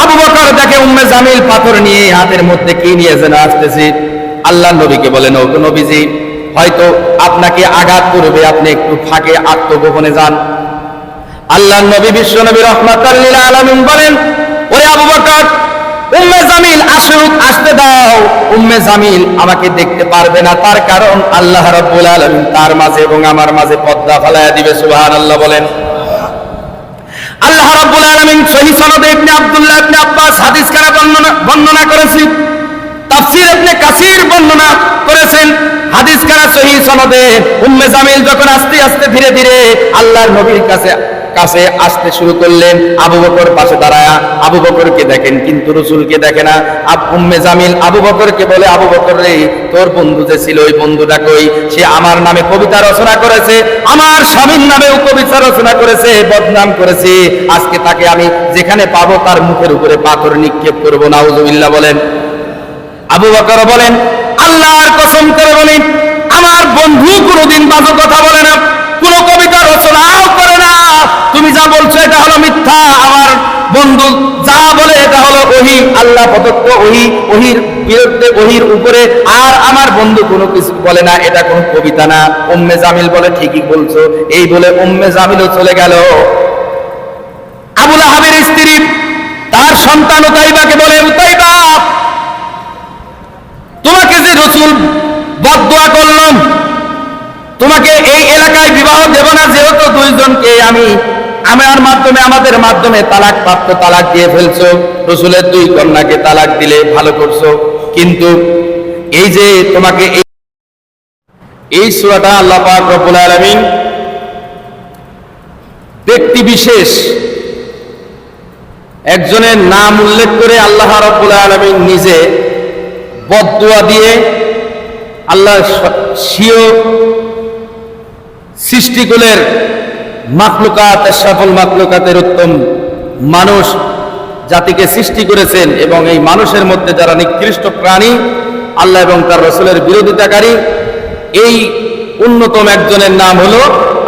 আবু বকর দেখে উম্মে জামিল পাথর নিয়ে হাতের মধ্যে কি নিয়ে যেন আসতেছে। আল্লাহ নবীকে বলেন, ও নবীজি, হয়তো আপনাকে আঘাত করবে, আপনি একটু ফাঁকে আত্মগোপনে যান। আল্লাহ নবী বিশ্ব নবী রাহমাতাল লিল আলামিন বলেন, ওরে আবু বকর, উম্মে জামিল আসুক, আসতে দাও। উম্মে জামিল আমাকে দেখতে পারবে না, তার কারণ আল্লাহ রাব্বুল আলামিন তার মাঝে এবং আমার মাঝে পর্দা ফেলাইয়া দিবে। সুবহানাল্লাহ বলেন। আল্লাহ রাব্বুল আলামিন সহিহ সনদে ইবনে আব্দুল্লাহ ইবনে আব্বাস হাদিস কারা বর্ণনা করেছেন, তাফসীর ইবনে কাসির বর্ণনা করেছেন হাদিস কারা সহিহ সনদে। উম্মে জামিল যখন আস্তে আস্তে ধীরে ধীরে আল্লাহর নবীর কাছে আসতে শুরু করলেন, আবু বকর পাশে দাঁড়ায়া আবু বকরকে দেখেন কিন্তু রাসূলকে দেখে না। উম্মে জামিল আবু বকরকে বলে, আবু বকর রে, তোর বন্ধু যে ছিল ওই বন্ধুটা কই? সে আমার নামে কবিতা রচনা করেছে, আমার স্বামীর নামেও কবিতা রচনা করেছে, বদনাম করেছে। আজকে তাকে আমি যেখানে পাবো তার মুখের উপরে পাথর নিক্ষেপ করব। নাউজুবিল্লাহ বলেন। আবু বকর বলেন, আল্লাহর কসম করে বলি, আমার বন্ধু কোনোদিন বাজে কথা বলে না, কোন কবিতা রচনাও করে না। তুমি যা বলছো এটা হলো মিথ্যা। আমার বন্ধু যা বলে এটা হলো ওহী, আল্লাহ প্রদত্ত ওহী, ওহীর বিরুদ্ধে ওহীর উপরে। আর আমার বন্ধু কোনো কিছু বলে না, এটা কোনো কবিতা না। উম্মে জামিল বলে, ঠিকই বলছো। এই বলে উম্মে জামিলও চলে গেল। আবু লাহাবের স্ত্রী তার সন্তান উতাইবাকে বলে, উতাইবা, তোমাকে যে রাসূল বদদুয়া করলাম, তোমাকে এই এলাকায় বিবাহ দেব না, যেহেতু দুইজনকে আমাদের মাধ্যমে তালাক প্রাপ্ত, তালাক দিয়ে ফেলছো, রাসূলের দুই কন্যাকে তালাক দিলে ভালো করছো। কিন্তু এই যে তোমাকে এই সূরাটা আল্লাহ পাক রব্বুল আলামিন ব্যক্তি বিশেষ একজনের নাম উল্লেখ করে আল্লাহ রাব্বুল আলামিন নিজে বদদুয়া দিয়ে আল্লাহ স্বীয় সৃষ্টিকুলের মাখলুকাত, আশরাফুল মাখলুকাতের উত্তম মানুষ জাতিকে সৃষ্টি করেছেন, এবং এই মানুষের মধ্যে যারা নিকৃষ্ট প্রাণী, আল্লাহ এবং তার রাসূলের বিরোধিতাকারী, এই অন্যতম একজনের নাম হলো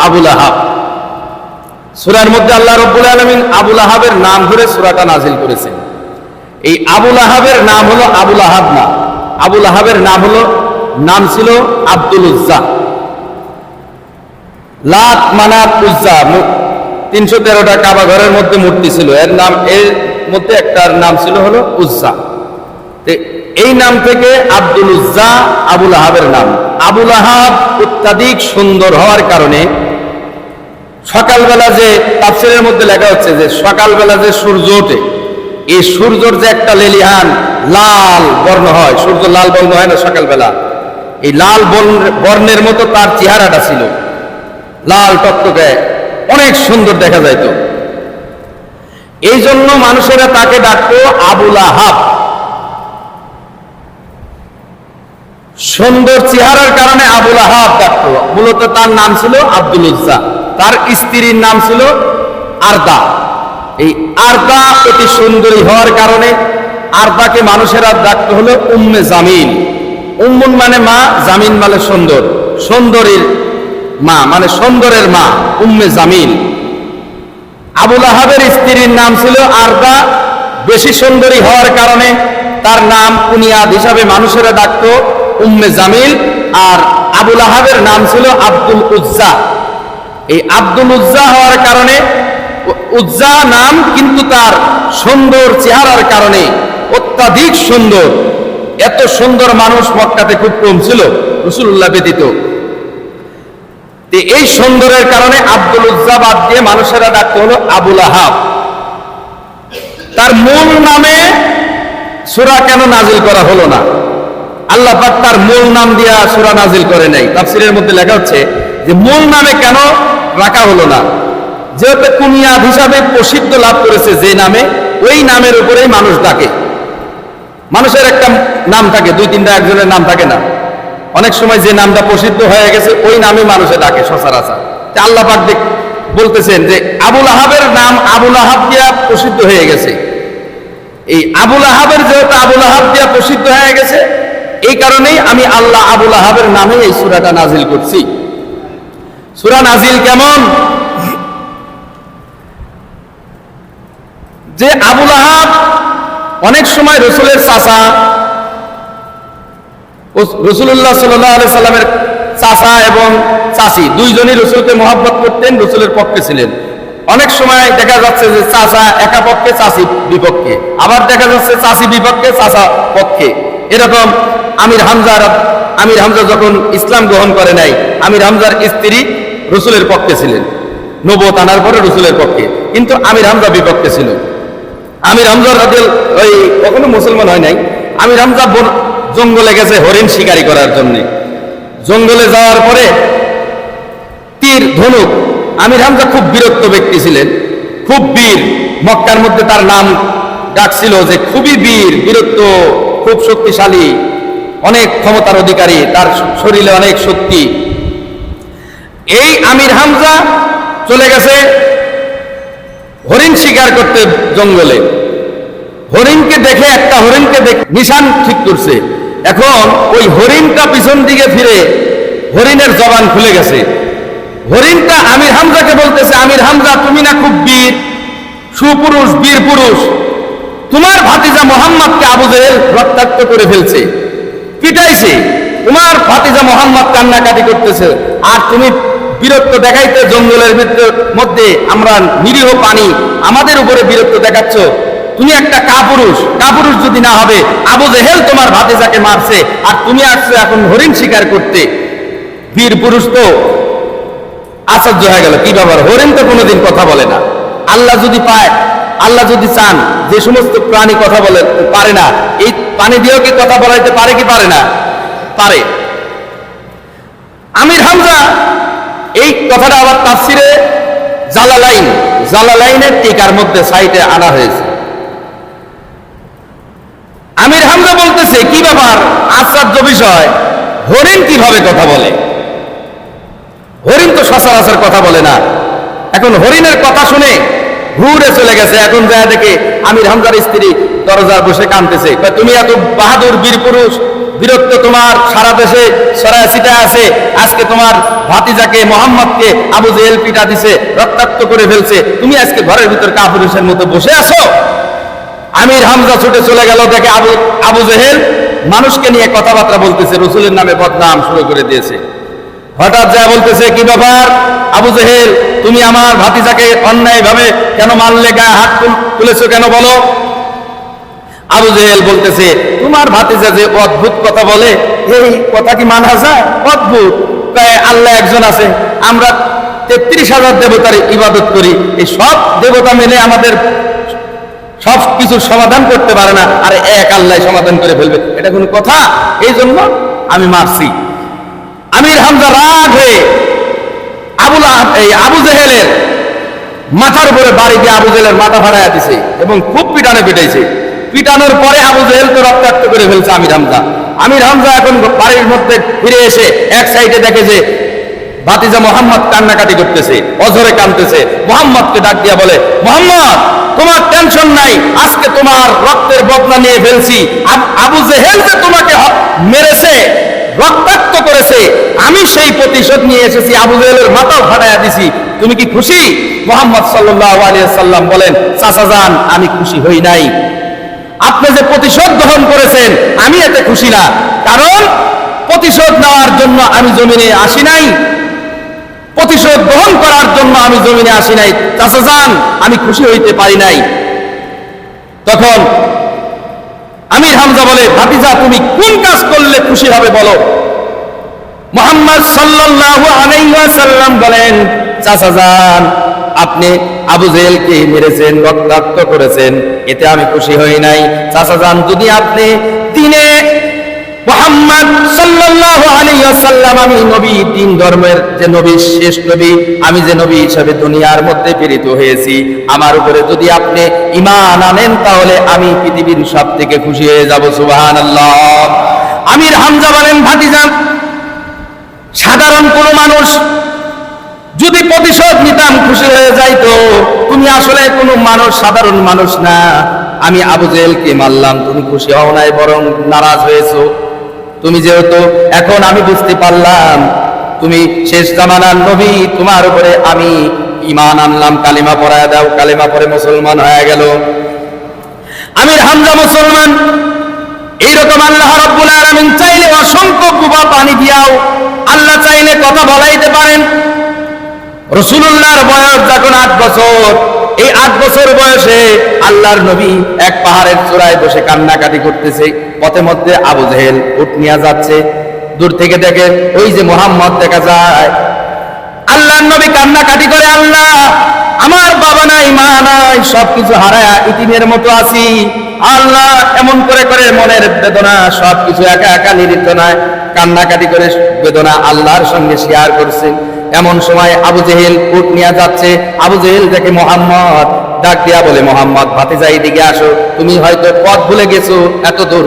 আবু লাহাব। সূরার মধ্যে আল্লাহ রাব্বুল আলামিন আবু লাহাবের নাম ধরে সূরাটা নাজিল করেছেন। এই আবু লাহাবের নাম হলো আবু লাহাব না, আবু লাহাবের নাম ছিল আব্দুল উজ্জা। লাত, মানাত, উজ্জা, 313টা কাবা ঘরের মধ্যে মূর্তি ছিল, এর মধ্যে একটার নাম ছিল হলো উজ্জা। এই নাম থেকে আব্দুল উজ্জা আবু লাহাবের নাম। আবু লাহাব অত্যাধিক সুন্দর হওয়ার কারণে সকালবেলা যে তাফসীরের মধ্যে লেখা হচ্ছে যে সকালবেলা যে সূর্য ওঠে, এই সূর্যর যে একটা লেলিহান লাল বর্ণ হয়, সূর্য লাল বর্ণ হয় না সকালবেলা, এই লাল বর্ণের মতো তার চেহারাটা ছিল, লাল টকটকে, অনেক সুন্দর দেখা যাইত। এই জন্য মানুষেরা তাকে ডাকতো আবু লাহাব। সুন্দর চেহারার কারণে আবু লাহাব ডাকতো। মূলত তার নাম ছিল আব্দুল উজ্জা, তার স্ত্রীর নাম ছিল আরদা। এই আরদা অতি সুন্দরী হওয়ার কারণে আরদাকে মানুষেরা ডাকতো হলো উম্মে জামিল। উম্মুন মানে মা, জামিন মানে সুন্দর, সুন্দরীর মা মানে সুন্দরের মা, উম্মে জামিল। আবু লাহাবের স্ত্রীর নাম ছিল আরদা। বেশি সুন্দরী হওয়ার কারণে তার নাম কুনিয়াদ হিসাবে মানুষেরা ডাকতো উম্মে জামিল। আর আবু লাহাবের নাম ছিল আব্দুল উজ্জা। এই আব্দুল উজ্জা হওয়ার কারণে, উজ্জা নাম কিন্তু তার সুন্দর চেহারার কারণে অত্যাধিক সুন্দর। এত সুন্দর মানুষ মক্কাতে খুব কম ছিল, রাসূলুল্লাহ ব্যতীত। এই সুন্দরের কারণে আব্দুল উজ্জা বাদ দিয়ে মানুষেরা ডাকতে হলো আবু লাহাব। তার মূল নামে সূরা কেন নাজিল করা হলো না? আল্লাহ পাক তার মূল নাম দিয়া সূরা নাজিল করে নাই। তাফসীরের মধ্যে লেখা হচ্ছে যে মূল নামে কেন রাখা হলো না, যেহেতু কুনিয়াদ হিসাবে প্রসিদ্ধ লাভ করেছে যে নামে, ওই নামের উপরেই মানুষ ডাকে। মানুষের একটা নাম থাকে, 2-3টা একজনের নাম থাকে না, অনেক সময় যে নামটা প্রসিদ্ধ হয়ে গেছে ওই নামে মানুষে ডাকে সচরাচর। আল্লাহ পাক বলতেছেন যে আবু লাহাবের নাম আবু লাহাব দিয়া প্রসিদ্ধ হয়ে গেছে। এই আবু লাহাবের যেহেতু আবু লাহাব দিয়া প্রসিদ্ধ হয়ে গেছে, এই কারণেই আমি আল্লাহ আবু লাহাবের নামে এই সূরাটা নাজিল করছি। সূরা নাজিল কেমন? যে আবু লাহাব অনেক সময় রসুলের চাচা, রসুল্লাহ সাল্লাল্লাহু আলাইহি সাল্লামের চাচা এবং চাচি দুইজনই রসুলকে মহব্বত করতেন, রসুলের পক্ষে ছিলেন। অনেক সময় দেখা যাচ্ছে যে চাচা একা পক্ষে, চাচি বিপক্ষে, আবার দেখা যাচ্ছে চাচি বিপক্ষে, চাচা পক্ষে। এরকম আমির হামজা যখন ইসলাম গ্রহণ করে নাই, আমির হামজার স্ত্রী রসুলের পক্ষে ছিলেন, নবুয়ত আনার পরে রসুলের পক্ষে, কিন্তু আমির হামজা বিপক্ষে ছিল। আমির হামজা ওই কখনো মুসলমান হয় নাই। আমির হামজা জঙ্গলে গেছে হরিণ শিকারি করার জন্য। জঙ্গলে যাওয়ার পরে তীর ধনুক, আমির হামজা খুব বিরক্ত ব্যক্তি ছিলেন, খুব বীর। মক্কার মধ্যে তার নাম ডাকছিল যে খুবই বীর, বিরক্ত, খুব শক্তিশালী, অনেক ক্ষমতার অধিকারী, তার শরীরে অনেক শক্তি। এই আমির হামজা চলে গেছে হরিণ শিকার করতে জঙ্গলে। হরিণকে দেখে, একটা হরিণকে নিশান ঠিক করছে। এখন ওই হরিণটা পিছন দিকে ফিরে, হরিণের জবান খুলে গেছে। হরিণটা আমির হামজাকে বলতেছে, আমির হামজা তুমি না খুব বীর, সুপুরুষ, বীর পুরুষ, তোমার ভাতিজা মোহাম্মদকে আবু জেহেল রক্তাক্ত করে ফেলছে, পিটাইছে, তোমার ভাতিজা মোহাম্মদ কান্নাকাটি করতেছে, আর তুমি বিরক্ত দেখাইতে জঙ্গলের মধ্যে আমরা নিরীহ পানি, আমাদের উপরে বিরক্ত দেখাচ্ছ। তুমি একটা কাপুরুষ, কাপুরুষ যদি না হবে, আবু জেহেল তোমার ভাতিজাকে মারছে, আর তুমি আসছো এখন হরিণ শিকার করতে। বীর পুরুষ তো আশ্চর্য হয়ে গেল, কি ব্যাপার, হরিণ তো কোনোদিন কথা বলে না। আল্লাহ যদি পায়, আল্লাহ যদি চান, যে সমস্ত প্রাণী কথা বলে পারে না, এই পানি দিয়েও কি কথা বলাইতে পারে কি পারে না? পারে। আমির হামজা এই কথাটা আবার তাফসিরে জালালাইনের টিকার মধ্যে সাইটে আনা হয়েছে। আমির হামজা বলতেছে, কি ব্যাপার, আশ্চর্য বিষয়, হরিণ কিভাবে কথা বলে? হরিণ তো সচরাচর কথা বলে না। এখন হরিণের কথা শুনে ঘুরে চলে গেছে। এখন যায় দেখে আমির হামজার স্ত্রী দরজার বসে কাঁদতেছে, তুমি এত বাহাদুর বীর পুরুষ, বিরক্ত তোমার সারা দেশে ছড়ায় ছিটায় আছে, আজকে তোমার ভাতিজাকে মোহাম্মদকে আবু জেহেল পিটা দিছে, রক্তাক্ত করে ফেলছে, তুমি আজকে ঘরের ভিতর কাপুরুষের মতো বসে আছো। আমির হামজা ছুটে চলে গেল, দেখে আবু জেহেল মানুষকে নিয়ে কথাবার্তা বলতেছে, রসুলের নামে বদনাম শুরু করে দিয়েছে। হঠাৎ যা বলতেছে, কি ব্যাপার আবু জেহেল, তুমি আমার ভাতিজাকে অন্যায় ভাবে কেন মারলে, গায়ে হাত তুলেছো কেন, বলো। আবু জেহেল বলতেছে, তোমার ভাতিজা যে অদ্ভুত কথা বলে, এই কথা কি মানা যায়? অদ্ভুত, আল্লাহ একজন আছে, আমরা 33,000 দেবতার ইবাদত করি, এই সব দেবতা মিলে আমাদের সব কিছুর সমাধান করতে পারে না, আর এক আল্লাহ সমাধান করে ফেলবে, এটা কোনো কথা? এই জন্য আমি মারছি। আমির হামজা রাগ হয়ে আবু জেহেলের মাথার উপরে বাড়ি দিয়ে আবু জেহেলের মাথা ফাড়াইয়া দিছে এবং খুব পিটানো পিটাইছে। পিটানোর পরে আবু জেহেল তো রক্তাক্ত করে ফেলছে আমির হামজা। আমির হামজা এখন বাড়ির মধ্যে ফিরে এসে এক সাইডে দেখে যে ভাতিজা মোহাম্মদ কান্নাকাটি করতেছে, অঝরে কাঁদতেছে। মোহাম্মদকে ডাক দিয়া বলে, মোহাম্মদ তোমার টেনশন নাই, আজকে তোমার রক্তের বদলা নিয়ে ফেলছি। আবু জেহেল যে তোমাকে মেরেছে, রক্তাক্ত করেছে, আমি সেই প্রতিশোধ নিয়ে এসেছি, আবু জেহেলের মাথাও ফাটাইয়া দিছি, তুমি কি খুশি? মুহাম্মদ সাল্লাল্লাহু আলাইহি সাল্লাম বলেন, চাচা যান, আমি খুশি হই নাই। আপনি যে প্রতিশোধ গ্রহণ করেছেন, আমি এতে খুশি না, কারণ প্রতিশোধ নেওয়ার জন্য আমি জমিনে আসি নাই, প্রতিশোধ গ্রহণ করার জন্য আমি জমিনে আসি নাই। চাচা যান, আমি খুশি হইতে পারি নাই। তখন আমির হামজা বলে, ভাতিজা তুমি কোন কাজ করলে খুশি হবে বলো। মুহাম্মদ সাল্লাল্লাহু আলাইহি ওয়াসাল্লাম বলেন, চাচা যান, আপনি আবু জেহেলকে মেরেছেন, রক্তাক্ত করেছেন, এতে আমি খুশি হই নাই। চাচা যান, যদি আপনি দিনে মুহাম্মদ সাল্লাল্লাহু আলাইহি ওয়াসাল্লাম, আমি নবী, তিন ধর্মের যে নবী, শেষ নবী, আমি যে নবী হিসেবে দুনিয়ার মধ্যে প্রেরিত হয়েছি, আমার উপরে যদি আপনি ঈমান আনেন, তাহলে আমি পৃথিবীর সবথেকে খুশি হয়ে যাব। সুবহানাল্লাহ। আমির হামজা বলেন, ভাতিজা, সাধারণ কোনো মানুষ যদি প্রতিশোধ নিতাম খুশি হয়ে যাইতো, তুমি আসলে কোনো মানুষ, সাধারণ মানুষ না। আমি আবু জেহেলকে মারলাম, তুমি খুশি হও নাই, বরং নারাজ হয়েছো। তুমি যেহেতু, এখন আমি বুঝতে পারলাম তুমি শেষ জামানার নবী, তোমার উপরে আমি ঈমান আনলাম, কালিমা পড়ায় দাও। কালিমা পড়ে মুসলমান হয়ে গেল। আমির হামজা মুসলমান। এইরকম আল্লাহ রাব্বুল আলামিন চাইলে অসংখ্য কুবা পানি দিয়াও আল্লাহ চাইলে কথা বলাইতে পারেন। রাসূলুল্লাহর বয়স যখন 8 বছর, এই 8 বছর বয়সে আল্লাহর নবী এক পাহাড়ের চূড়ায় বসে কান্নাকাটি করতেছে। পথে মধ্যে আবু জেহেল উট নিয়ে যাচ্ছে, দূর থেকে দেখে ওই যে মুহাম্মদ দেখা যায়। আল্লাহর নবী কান্নাকাটি করে, আল্লাহ আমার বাবা নাই, মা নাই, সবকিছু হারায়া ইতিমের মতো আছি। আল্লাহ এমন করে করে মনের বেদনা সবকিছু একা একা নির্যাতনায় কান্নাকাটি করে বেদনা আল্লাহর সঙ্গে শেয়ার করছে। এমন সময় আবু জেহেল উট নিয়ে যাচ্ছে। আবু জেহেল দেখে মুহাম্মদ, ডাক দিয়া বলে, মুহাম্মদ ভাতিজা এদিকে আসো, তুমি হয়তো পথ ভুলে গেছো, এত দূর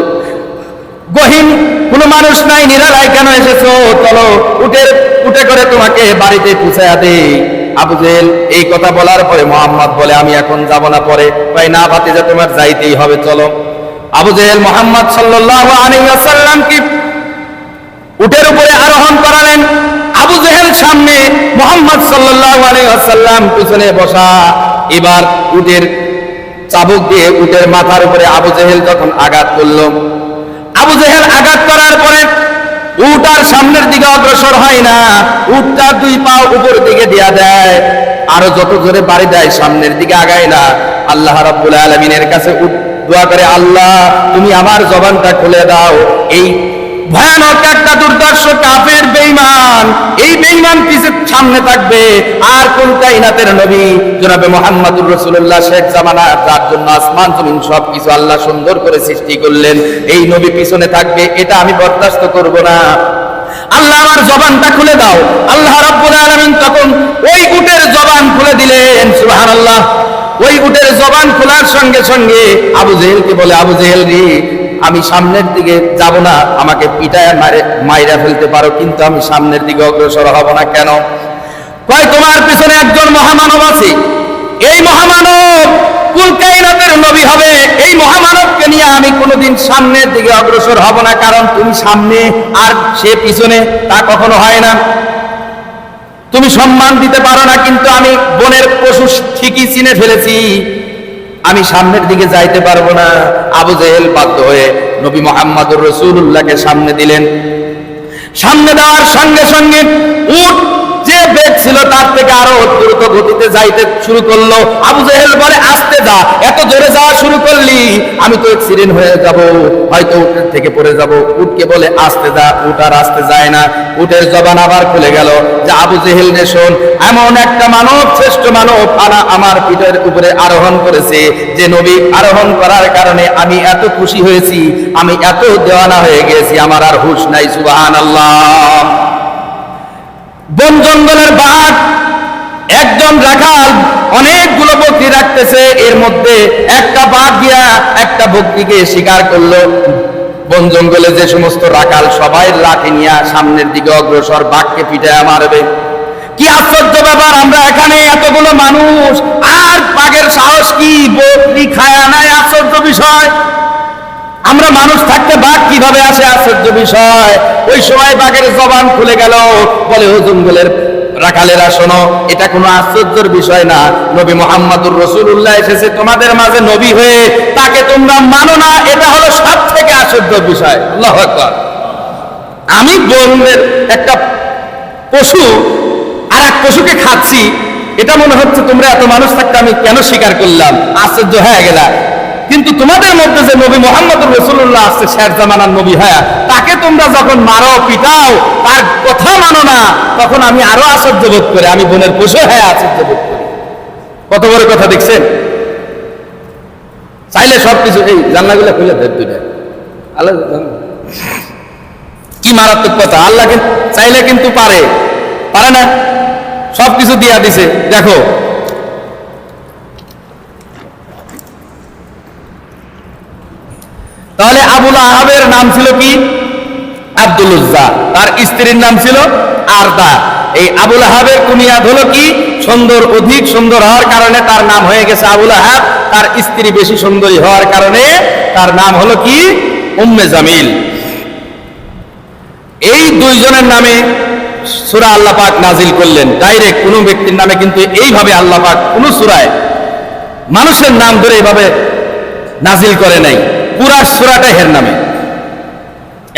গহীন কোনো মানুষ নাই, নিরালায় কেন এসেছো? চলো উঠে করে তোমাকে বাড়িতে পৌঁছায়া দেই। আবু জেহেল এই কথা বলার পরে মুহাম্মদ বলে, আমি এখন যাব না। পরে ভাই না ভাতিজা তোমার যাইতেই হবে, চলো। আবু জেহেল মুহাম্মদ সাল্লাল্লাহু আলাইহি ওয়াসাল্লামকে উটের উপরে আরোহণ করালেন। আবু জেহেল সামনে, মুহাম্মদ সাল্লাল্লাহু আলাইহি ওয়াসাল্লাম পিছনে বসা। এবার উটের চাবুক দিয়ে উটের মাথার উপরে আবু জেহেল যখন আঘাত করলো, আবু জেহেল আঘাত করার পরে উট আর সামনের দিকে অগ্রসর হয় না, উটটা 2 পা উপর দিকে দিয়া দেয়, আরো যত জোরে বাড়ি দেয় সামনের দিকে আগায় না। আল্লাহ রাব্বুল আলামিনের কাছে দোয়া করে, আল্লাহ তুমি আমার জবানটা খুলে দাও। এই ভয়ানক একটা দুর্দর্শ কাফের বেঈমান, এই বেঈমান পিছে সামনে থাকবে। আর কোন কায়নাতের নবী জনাবে মুহাম্মদুর রাসূলুল্লাহ শেখ জামানা, যার জন্য আসমান জমিন সবকিছু আল্লাহ সুন্দর করে সৃষ্টি করলেন, এই নবী পিছনে থাকবে, এটা আমি বরদাস্ত করব না। আল্লাহ আমার জবানটা খুলে দাও। আল্লাহ রাব্বুল আলামিন তখন ওই উটের জবান খুলে দিলেন। সুবহানাল্লাহ। ওই উটের জবান খোলার সঙ্গে সঙ্গে আবু জেহেলকে বলে, আবু জেহেল রে, আমি সামনের দিকে যাব না, আমাকে পিটায় মাইরা ফেলতে পারো, কিন্তু আমি সামনের দিকে অগ্রসর হব না। কেন? কয় তোমার পিছনে একজন মহামানব আছে, এই মহামানব কুল কায়নাতের নবী হবে, এই মহামানবকে নিয়ে আমি কোনোদিন সামনের দিকে অগ্রসর হব না, কারণ তুমি সামনে আর সে পিছনে, তা কখনো হয় না। তুমি সম্মান দিতে পারো না, কিন্তু আমি বনের পশু ঠিকই চিনে ফেলেছি, আমি সামনের দিকে যাইতে পারবো না। আবু জেহেল বাধ্য হয়ে নবী মুহাম্মদুর রাসূলুল্লাহকে সামনে দিলেন। সামনে দেওয়ার সঙ্গে সঙ্গে উট যে বেগ ছিল তার থেকে আরো দ্রুত গতিতে যাইতে শুরু করলো। আবু জেহেল বলে, আস্তে যা, এত জোরে যাওয়া শুরু করলি আমি তো অ্যাক্সিডেন্ট হয়ে যাব, হয়তো উটের থেকে পড়ে যাব। উটকে বলে আস্তে যা, উট আর আস্তে যায় না। উটের জবান আবার খুলে গেল যে, আবু জেহেল রে শোন, এমন একটা মানব, শ্রেষ্ঠ মানব আমার পিঠের উপরে আরোহণ করেছে, যে নবী আরোহণ করার কারণে আমি এত খুশি হয়েছি, আমি এত দেওয়ানা হয়ে গেছি, আমার আর হুঁশ নাই। সুবহানাল্লাহ। বন জঙ্গলের বাঘ, একজন রাখাল অনেকগুলো বকরি রাখতেছে, এর মধ্যে একটা বাঘ গিয়া একটা বকরিকে শিকার করলো। বন জঙ্গলে যে সমস্ত রাখাল সবাই লাঠি নিয়ে সামনের দিকে অগ্রসর, বাঘকে পিটায় মারবে। কি আশ্চর্য ব্যাপার, আমরা এখানে এতগুলো মানুষ আর বাঘের সাহস কি, বকরি খায়া নাই, আশ্চর্য বিষয়। আমরা মানুষ থাকতে বাঘ কিভাবে আসে, আশ্চর্য বিষয়। ওই সময় বাঘের জবান খুলে গেল, বলে, ও জঙ্গলের রাখালেরা শোনো, এটা কোনো আশ্চর্যের বিষয় না, নবী মুহাম্মদুর রাসূলুল্লাহ এসেছে তোমাদের মাঝে নবী হয়ে, তাকে তোমরা মানো না, এটা হলো সব থেকে আশ্চর্য বিষয়। আল্লাহু আকবার। আমি বনের একটা পশু আর এক পশুকে খাচ্ছি, এটা মনে হচ্ছে তোমরা এত মানুষ থাকতে আমি কেন স্বীকার করলাম, আশ্চর্য হয়ে গেলা। কিন্তু তোমাদের মধ্যে যে নবী মুহাম্মদুর রাসূলুল্লাহ আসছে, শেষ জামানার নবী হয়ে, তাকে তোমরা যখন মারো পিটাও, তার কথা মানো না, তখন আমি আরো আশ্চর্য বোধ করি, আমি বনের পশু হয়ে আশ্চর্য বোধ করি। কত বড় কথা দেখছেন। চাইলে সবকিছু, এই জানলাগুলো খুলে দেন দুইটা, আল্লাহ কি মারাত্মক কথা। আল্লাহ চাইলে কিন্তু পারে না, সবকিছু দিয়া দিছে। দেখো, তাহলে আবুল আহাবের নাম ছিল কি? আব্দুল উজ্জা। তার স্ত্রীর নাম ছিল আরদা। এই আবুল আহাবের কুনিয়াত হলো কি? সুন্দর, অধিক সুন্দর হওয়ার কারণে তার নাম হয়ে গেছে আবুল আহাব। তার স্ত্রী বেশি সুন্দরী হওয়ার কারণে তার নাম হলো কি? উম্মে জামিল। এই দুইজনের নামে সূরা আল্লাহ পাক নাজিল করলেন। ডাইরেক্ট কোনো ব্যক্তির নামে কিন্তু এইভাবে আল্লাহ পাক কোন সূরায় মানুষের নাম ধরে এইভাবে নাজিল করে নাই, পুরা সূরাটা এর নামে।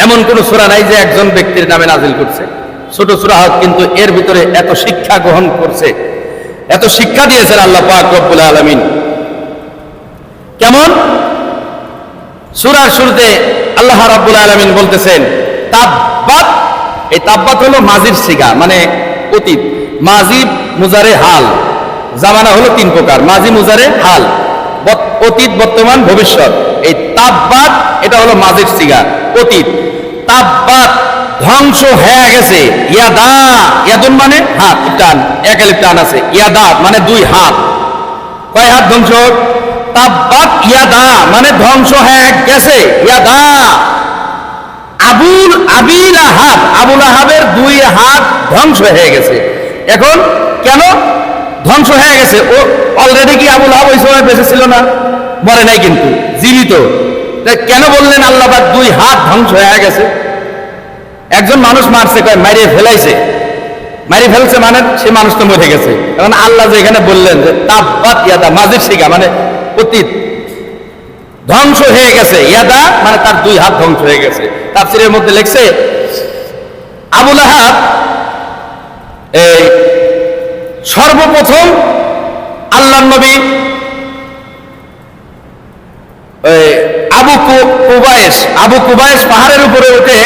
এমন কোন সূরা নাই যে একজন ব্যক্তির নামে নাজিল করছে। ছোট সূরা হোক, কিন্তু এর ভিতরে এত শিক্ষা গ্রহণ করছে, এত শিক্ষা দিয়েছেন আল্লাহ পাক রব্বুল আলামিন। কেমন? সূরার শুরুতে আল্লাহ রাব্বুল আলামিন বলতেছেন তাব্বাত। এই তাব্বাত হলো মাজির সিগা, মানে অতীত। মাজি মুজারে হাল, জামানা হলো তিন প্রকার, মাজি মুজারে হাল, অতীত বর্তমান ভবিষ্যৎ। এই তাব্বাত এটা হলো মাজির সিগা, অতীত। তাব্বাত ধ্বংস হয়ে গেছে, ইয়াদা, ইয়াদুন মানে হাত, টান, এক আলিফ টান আছে, ইয়াদা মানে দুই হাত। কয় হাত ধ্বংস? তাব্বাত ইয়াদা মানে ধ্বংস হয়ে গেছে, ইয়াদা আবিল আহাব, আবুল আহাবের দুই হাত ধ্বংস হয়ে গেছে। এখন কেন ধ্বংস হয়ে গেছে? ও অলরেডি কি আবুল আহাব ওই সময় বেঁচে ছিল না? মরে নাই, কিন্তু জীবিত। কেন বললেন আল্লাহ পাক দুই হাত ধ্বংস হয়ে গেছে? একজন মানুষ মারছে, কয় মারিয়ে ফেলাইছে, মারি ফেলছে মানে সে মানুষ তো মরে গেছে। এখন আল্লাহ যে এখানে বললেন যে তাব্বাত ইয়াদা, মাজির শিখা মানে অতীত, ধ্বংস হয়ে গেছে, ইয়াদা মানে তার দুই হাত ধ্বংস হয়ে গেছে। তাফসীরের মধ্যে লিখছে আবুল আহাব এই সর্বপ্রথম আল্লাহর নবী আবু কুবায়েস পাহাড়ের উপরে উঠে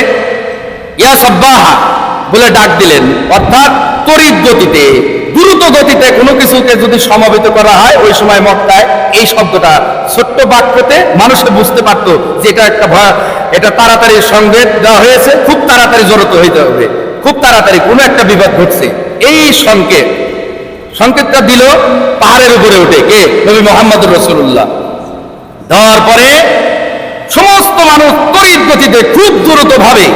ইয়া সাব্বাহা বলে ডাক দিলেন। অর্থাৎ তড়িৎ গতিতে, দ্রুত গতিতে কোনো কিছুকে যদি সমাবেত করা হয়, ওই সময় মক্কায় এই শব্দটা ছোট্ট বাক্যতে মানুষে বুঝতে পারতো যে এটা একটা এটা তাড়াতাড়ি সংকেত দেওয়া হয়েছে, খুব তাড়াতাড়ি জড়িত হইতে হবে, খুব তাড়াতাড়ি কোনো একটা বিপদ ঘটছে। এই সংকেতটা দিল পাহাড়ের উপরে উঠে কে? নবী মুহাম্মদুর রাসূলুল্লাহ। দেওয়ার পরে সমস্ত মানুষ তড়িৎ গতিতে খুব দ্রুত ভাবে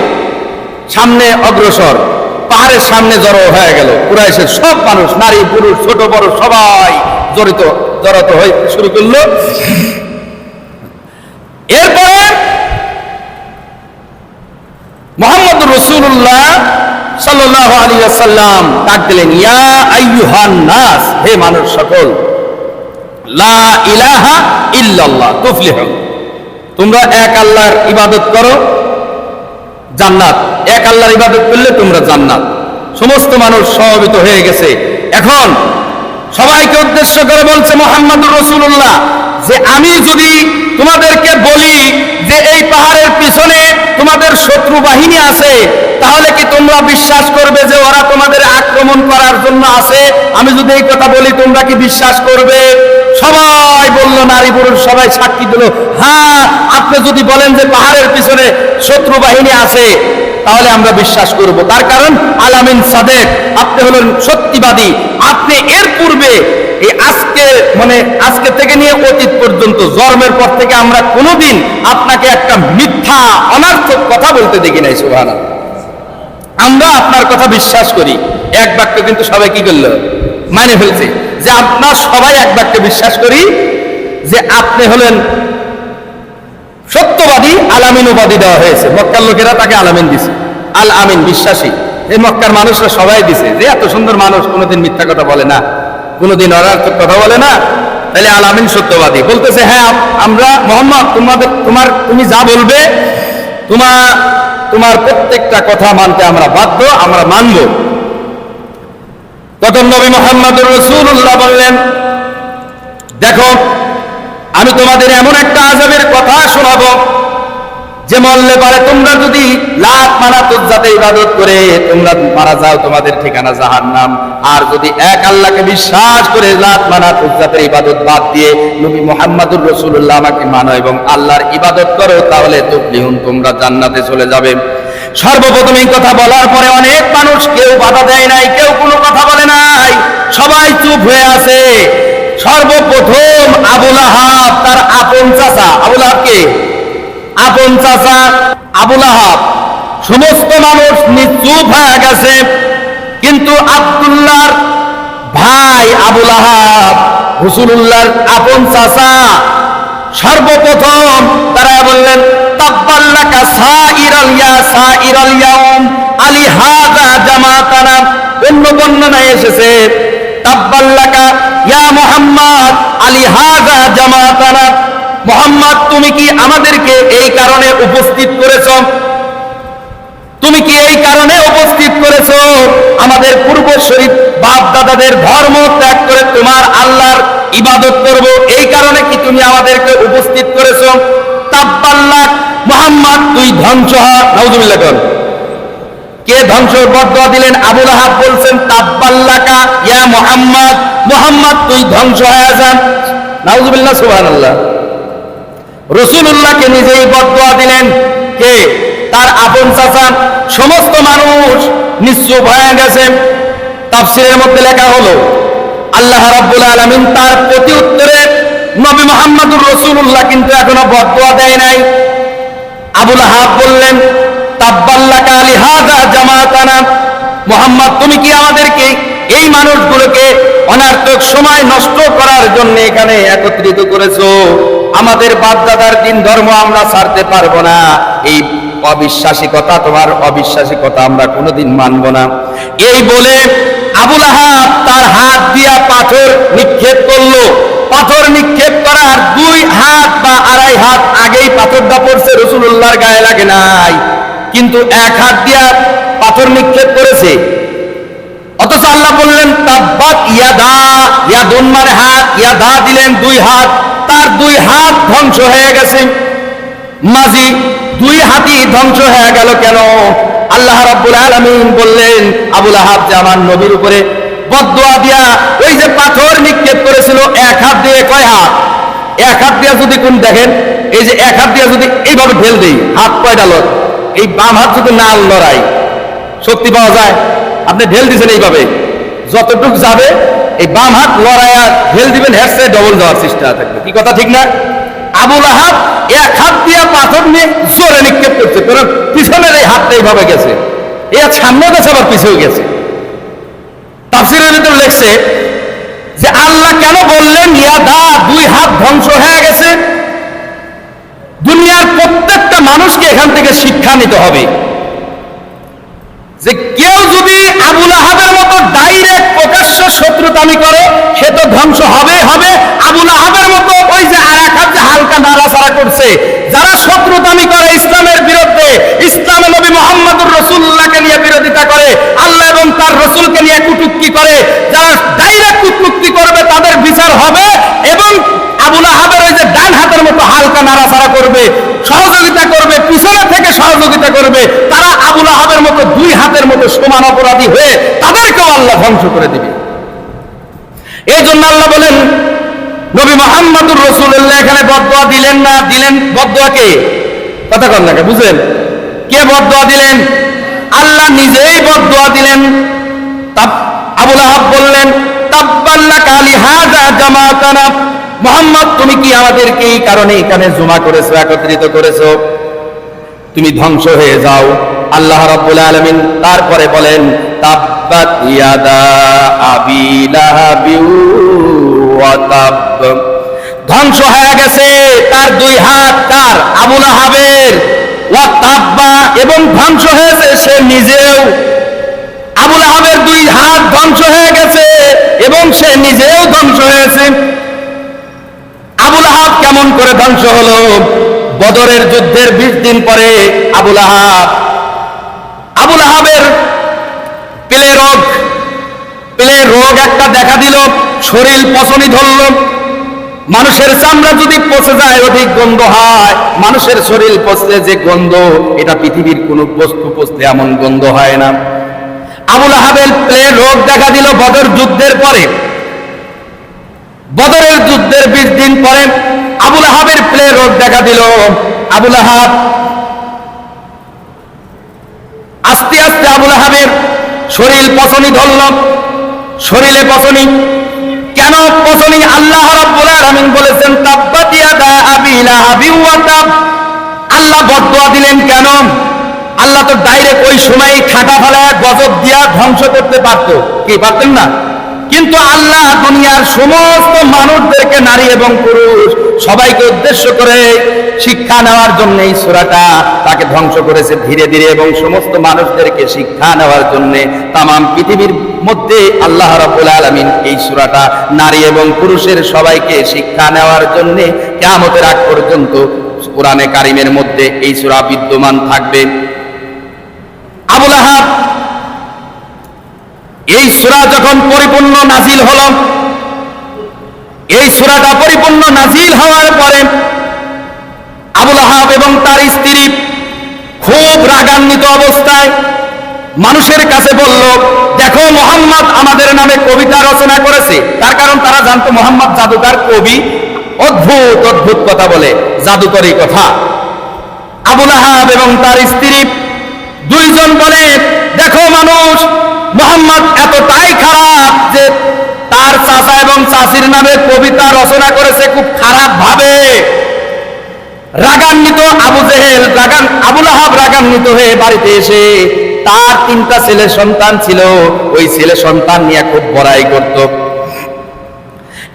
সামনে অগ্রসর, পাহাড়ের সামনে জড়ো হয়ে গেল। কুরাইশের সব মানুষ, নারী পুরুষ ছোট বড় সবাই জড়িত হয়ে শুরু করলো। এরপরে মুহাম্মদুর রাসূলুল্লাহ সাল্লাল্লাহু আলাইহি ওয়াসাল্লাম ডাক দিলেন, ইয়া আইয়ুহান নাস, হে মানুষ সকল, লা ইলাহা ইল্লাল্লাহ তুফলিহুন, তোমরা এক আল্লাহর ইবাদত করো, জান্নাত। এক আল্লাহর ইবাদত করলে তোমরা জান্নাত। সমস্ত মানুষ সমবেত হয়ে গেছে। এখন সবাইকে উদ্দেশ্য করে বলছে মুহাম্মদুর রাসূলুল্লাহ যে আমি যদি তোমাদেরকে বলি যে এই পাহাড়ের পিছনে তোমাদের শত্রু বাহিনী আছে, তাহলে কি তোমরা বিশ্বাস করবে যে ওরা তোমাদের আক্রমণ করার জন্য আছে? আমি যদি এই কথা বলি তোমরা কি বিশ্বাস করবে? সবাই বলল, নারী পুরুষ সবাই সাক্ষী দিল, হ্যাঁ, আপনি যদি বলেন যে পাহাড়ের পিছনে শত্রু বাহিনী আছে তাহলে আমরা বিশ্বাস করব। তার কারণ আলামিন সাদেক, আপনি হলেন সত্যিবাদী। আপনি এর পূর্বে এই আজকে থেকে নিয়ে অতীত পর্যন্ত জন্মের পর থেকে আমরা কোনোদিন আপনাকে একটা মিথ্যা অনর্থক কথা বলতে দেখি নাই। সুবহানাল্লাহ। আমরা আপনার কথা বিশ্বাস করি। এক বাক্য কিন্তু সবাই কি করলো? মানে ফেলছে যে আপনার সবাই এক বাক্যে বিশ্বাস করি যে আপনি হলেন সত্যবাদী। আলামিন উপাধি দেওয়া হয়েছে, মক্কার লোকেরা তাকে আলামিন দিছে, আল আমিন, বিশ্বাসী। এই মক্কার মানুষরা সবাই দিছে যে এত সুন্দর মানুষ কোনোদিন মিথ্যা কথা বলে না, কোনোদিন অনার্থক কথা বলে না, তাহলে আল আমিন সত্যবাদী। বলতেছে হ্যাঁ, আমরা মুহাম্মদ তুমি যা বলবে তোমার প্রত্যেকটা কথা মানতে আমরা বাধ্য, আমরা মানব। তখন নবী মুহাম্মদুর রাসূলুল্লাহ বললেন, দেখো আমি তোমাদের এমন একটা আযাবের কথা শোনাবো যে মরলে পারে তোমরা যদি লাত মানাত উজ্জাতে ইবাদত করে তোমরা মারা যাও, তোমাদের ঠিকানা জাহান্নাম। আর যদি এক আল্লাহকে বিশ্বাস করে লাত মানাত উজ্জাতের ইবাদত বাদ দিয়ে নবী মুহাম্মদুর রাসূলুল্লাহ আমাকে মানো এবং আল্লাহর ইবাদত করো, তাহলে তুফলিহুন, তোমরা জান্নাতে চলে যাবে। সর্বপ্রথম এই কথা বলার পরে অনেক মানুষ, কেউ বাধা দেয় নাই, কেউ কোনো কথা বলে নাই, সবাই চুপ হয়ে আছে। সর্বপ্রথম আবুল আহাব, তার আপন চাচা, আবুল আহাবকে আপন চাচা আবুল আহাব, সমস্ত মানুষ নিশ্চুপ হয়ে গেছে। কিন্তু আব্দুল্লাহর ভাই আবুল আহাব, রাসূলুল্লাহর আপন চাচা, সর্বপ্রথম তারা বললেন, তাব্বাল্লাকা সাইরাল ইয়াউম আলি হাযা জামাতানা। অন্য বর্ণনায় এসেছে তাব্বাল্লাকা ইয়া মুহাম্মদ আলি হাযা জামাতানা। মুহাম্মদ তুমি কি আমাদেরকে এই কারণে উপস্থিত করেছো? তুমি কি এই কারণে উপস্থিত করেছো আমাদের পূর্বসূরি বাপ দাদাদের ধর্ম ত্যাগ করে তোমার আল্লাহর ইবাদত করব, এই কারণে কি তুমি আমাদেরকে উপস্থিত করেছো? তাব্বাল্লাক, মুহাম্মদ তুই ধ্বংস হ। নাউজুবিল্লাহ কর। কে ধ্বংসের বদদোয়া দিলেন? আবু লাহাব বলছেন তাব্বাল্লাকা ইয়া মুহাম্মদ, মুহাম্মদ তুই ধ্বংস হয়ে যা। নাউজুবিল্লাহ, সুবহানাল্লাহ। রাসূলুল্লাহকে নিজেই বদদোয়া দিলেন কে? তার আপন চাচা। সমস্ত মানুষ নিশ্চুপ হয়ে গেছে। তাফসীরের মধ্যে লেখা হলো আল্লাহ রাব্বুল আলামিন তার প্রতি উত্তরে নবী মুহাম্মদুর রাসূলুল্লাহ কিন্তু এখনো বদদোয়া দেয় নাই। আবু লাহাব বললেন তাব্বাল্লাকা লিহাযা জামাতানা, মুহাম্মদ তুমি কি আমাদেরকে এই মানুষগুলোকে অনার্থক সময় নষ্ট করার জন্য এখানে একত্রিত করেছো? আমাদের বাপ-দাদার দিন ধর্ম আমরা ছাড়তে পারবো না। এই অবিশ্বাসিকতা, তোমার অবিশ্বাসিকতা আমরা কোনোদিন মানব না। এই বলে আবু লাহাব তার হাত দিয়া পাথর নিক্ষেপ করলো। পাথর নিক্ষেপ করার 2 হাত বা 2.5 হাত আগেই পাথরটা পড়ছে, রাসূলুল্লাহর গায়ে লাগে নাই, কিন্তু 1 হাত দিয়া পাথর নিক্ষেপ করেছে। অথচ আল্লাহ বললেন তাব্বাত ইয়াদা, ইয়াদুন মানে হাত, ইয়াদা দিলেন 2 হাত, তার 2 হাত ধ্বংস হয়ে গেছে। মাঝি 2 হাতই ধ্বংস হয়ে গেল কেন? আল্লাহ রাব্বুল আলামিন বললেন আবু লাহাব যে আমার নবীর উপরে বদদোয়া দিয়া ওই যে পাথর নিক্ষেপ করেছিল 1 হাত দিয়ে, কয় হাত? 1 হাত দিয়ে যদি কোন দেখেন, এই যে 1 হাত দিয়ে যদি এইভাবে ঢেল দেই, হাত কয়টা লড়? এই বাম হাত যদি না লড়াই শক্তি পাওয়া যায়? আপনি ঢেল দিচ্ছেন এইভাবে, যতটুক যাবে এই বাম হাত লড়াইয়া ঢেল দিবেন, হেডসে ডবল যাওয়ার চেষ্টা থাকবে। কি কথা ঠিক না? আবু লাহাব 1 হাত দিয়ে পাথর নিয়ে জোরে নিক্ষেপ করছে, কারণ পিছনের এই হাতটা এইভাবে গেছে, এ সামনে গেছে আবার পিছেও গেছে। তাফসীরের ভিতরে লেখছে যে আল্লাহ কেন বললেন ইয়াদা, 2 হাত ধ্বংস হয়ে গেছে? দুনিয়ার প্রত্যেকটা মানুষকে এখান থেকে শিক্ষা নিতে হবে যে কেউ যদি আবু লাহাবের মতো ডাইরেক্ট প্রকাশ্য শত্রুতামি করে সে তো ধ্বংস হবে হবে। আবু লাহাবের মতো ওই যে আরেক হাত যে হালকা নাড়াচাড়া করছে, যারা শত্রুতামি করে ইসলামের বিরুদ্ধে, ইসলামে নবী মুহাম্মদুর রাসূলুল্লাহকে নিয়ে বিরোধিতা করে, আল্লাহ এবং তার রাসূলকে নিয়ে কটূক্তি করে, যারা ডাইরেক্ট কটূক্তি করবে তাদের বিচার হবে। এবং আবু লাহাবের ওই যে ডান হাতের মতো হালকা নাড়াচাড়া করবে, সহযোগিতা করবে, পিছনে থেকে সহযোগিতা করবে, তারা আবু লাহাবের মতো 2 হাতের মতো সমান অপরাধী হয়ে তাদেরকেও আল্লাহ ধ্বংস করে দিবে। এই জন্য আল্লাহ বলেন নবী মুহাম্মদুর রাসূলুল্লাহ এখানে বদদোয়া দিলেন না, দিলেন বদদোয়া কে? কথা কন না, বুঝলেন? কে বদদোয়া দিলেন? আল্লাহ নিজেই বদদোয়া দিলেন। আবু লাহাব বললেন তাব্বাল্লাকা লিহাযা জামাতানা, মুহাম্মদ তুমি কি আমাদেরকে এই কারণে এখানে জমা করেছো, একত্রিত করেছো? তুমি ধ্বংস হয়ে যাও। আল্লাহ রাব্বুল আলামিন তারপরে বলেন তাব্বাত ইয়াদা আবি লাহাবি ওয়া তাব, ধ্বংস হয়ে গেছে তার 2 হাত, কার? আবু লাহাবের। ওয়া তাব্বা, এবং ধ্বংস হয়েছে সে নিজেও। আবু লাহাবের 2 হাত ধ্বংস হয়ে গেছে এবং সে নিজেও ধ্বংস হয়েছে। আবু লাহাব কেমন করে ধ্বংস হলো? বদরের যুদ্ধের 20 দিন পরে আবু লাহাবের পেলে রোগ একটা দেখা দিল, শরীর পচনি ধরল। মানুষের চামড়া যদি পচে যায় অধিক গন্ধ হয়, মানুষের শরীর পচলে যে গন্ধ, এটা পৃথিবীর কোন বস্তু পচলে এমন গন্ধ হয় না। আবু লাহাবের পেলে রোগ দেখা দিল বদর যুদ্ধের পরে। বদরের যুদ্ধের 20 দিন পরে আবু লাহাবের পেলে রোগ দেখা দিল। আবু লাহাব আস্তে আস্তে আবু লাহাবের শরীর পচনি ধরল। শরীরে পচনি কেন? পচনি আল্লাহ রাব্বুল আলামিন বলেছেন তাব্বাত ইয়াদা আবি লাহাবি ওয়া তাব। আল্লাহ বদদোয়া দিলেন কেন? আল্লাহ তো ডাইরেক্ট ওই সময় ঠাটা ফেলায় গজব দিয়া ধ্বংস করতে পারতো, কি পারতেন না? কিন্তু আল্লাহ দুনিয়ার সমস্ত মানুষদেরকে, নারী এবং পুরুষ সবাইকে উদ্দেশ্য করে শিক্ষা নেওয়ার জন্য এই সূরাটা তাকে ধ্বংস করেছে ধীরে ধীরে, এবং সমস্ত মানুষদেরকে শিক্ষা নেওয়ার জন্য তাম পৃথিবীর মধ্যে আল্লাহ রাব্বুল আলামিন এই সূরাটা নারী এবং পুরুষের সবাইকে শিক্ষা নেওয়ার জন্য কিয়ামতের আগ পর্যন্ত কোরআনে কারিমের মধ্যে এই সূরা বিদ্যমান থাকবে। আবু লাহাব, এই সূরা যখন পরিপূর্ণ নাজিল হলো, এই সূরাটা পরিপূর্ণ নাজিল হওয়ার পরে আবু লাহাব এবং তার স্ত্রী খুব রাগান্বিত অবস্থায় মানুষের কাছে বলল, দেখো মুহাম্মদ আমাদের নামে কবিতা রচনা করেছে। তার কারণ তারা জানতো মুহাম্মদ জাদুকর কবি, অদ্ভুত অদ্ভুত কথা বলে, জাদুকরী কথা। আবু লাহাব এবং তার স্ত্রী দুইজন বলে, দেখো মানুষ, মুহাম্মদ এতটাই খারাপ যে তার চাচা এবং চাচির নামে কবিতা রচনা করেছে খুব খারাপ ভাবে। রাগান্বিত আবু লাহাব রাগান্বিত হয়ে বাড়িতে এসে তার 3টা ছেলে সন্তান ছিল, ওই ছেলে সন্তান নিয়ে খুব বড়াই করত।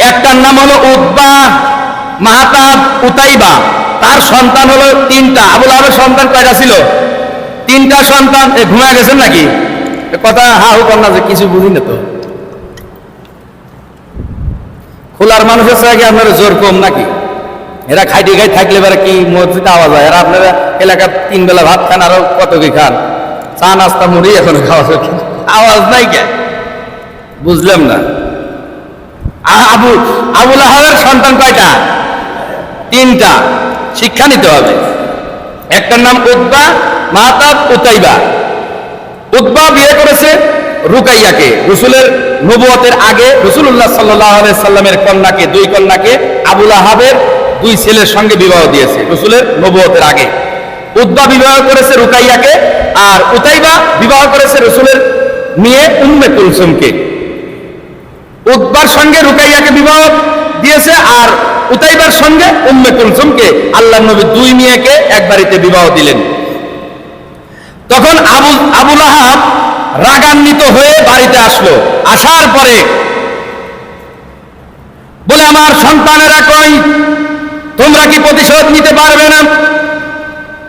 একটার নাম হলো উতবা, মাহতাব, উতাইবা। তার সন্তান হলো 3টা। আবু লাহাবের সন্তান কয়টা ছিল? 3টা সন্তান। ঘুমায় গেছেন নাকি? কথা হা হু কর না, যে কিছু বুঝি না তো। খোলার মানুষের সঙ্গে আপনারা জোর কম নাকি? এরা খাইতে খাই থাকলে এবার কি মসজিদে আওয়াজ হয়? এরা আপনারা এলাকার 3 বেলা ভাত খান, আরো কত কি খান, চা নাস্তা মুড়ি এখন খাওয়া, আওয়াজ নাই কে? বুঝলাম না। আবু লাহাবের সন্তান কয়টা? 3টা। শিক্ষা নিতে হবে। একটার নাম উতবা, মাহতাব, উতাইবা। উতবা বিয়ে করেছে রুকাইয়াকে, রাসূলের নবুয়তের আগে রাসূলুল্লাহ সাল্লাল্লাহু আলাইহি সাল্লামের কন্যাকে, 2 কন্যাকে আবু লাহাবের 2 ছেলের সঙ্গে বিবাহ দিয়েছে রাসূলের নবুয়তের আগে। উতবা বিবাহ করেছে রুকাইয়াকে, আর উতাইবা বিবাহ করেছে রাসূলের মেয়ে উম্মে কুলসুমকে। উতবার সঙ্গে রুকাইয়াকে বিবাহ দিয়েছে, আর উতাইবার সঙ্গে উম্মে কুলসুমকে। আল্লাহর নবী 2 মেয়েকে এক বাড়িতে বিবাহ দিলেন। তখন আবু লাহাব রাগান্বিত হয়ে বাড়িতে আসলো। আসার পরে বলে, আমার সন্তানেরা কই? তোমরা কি প্রতিশোধ নিতে পারবে না?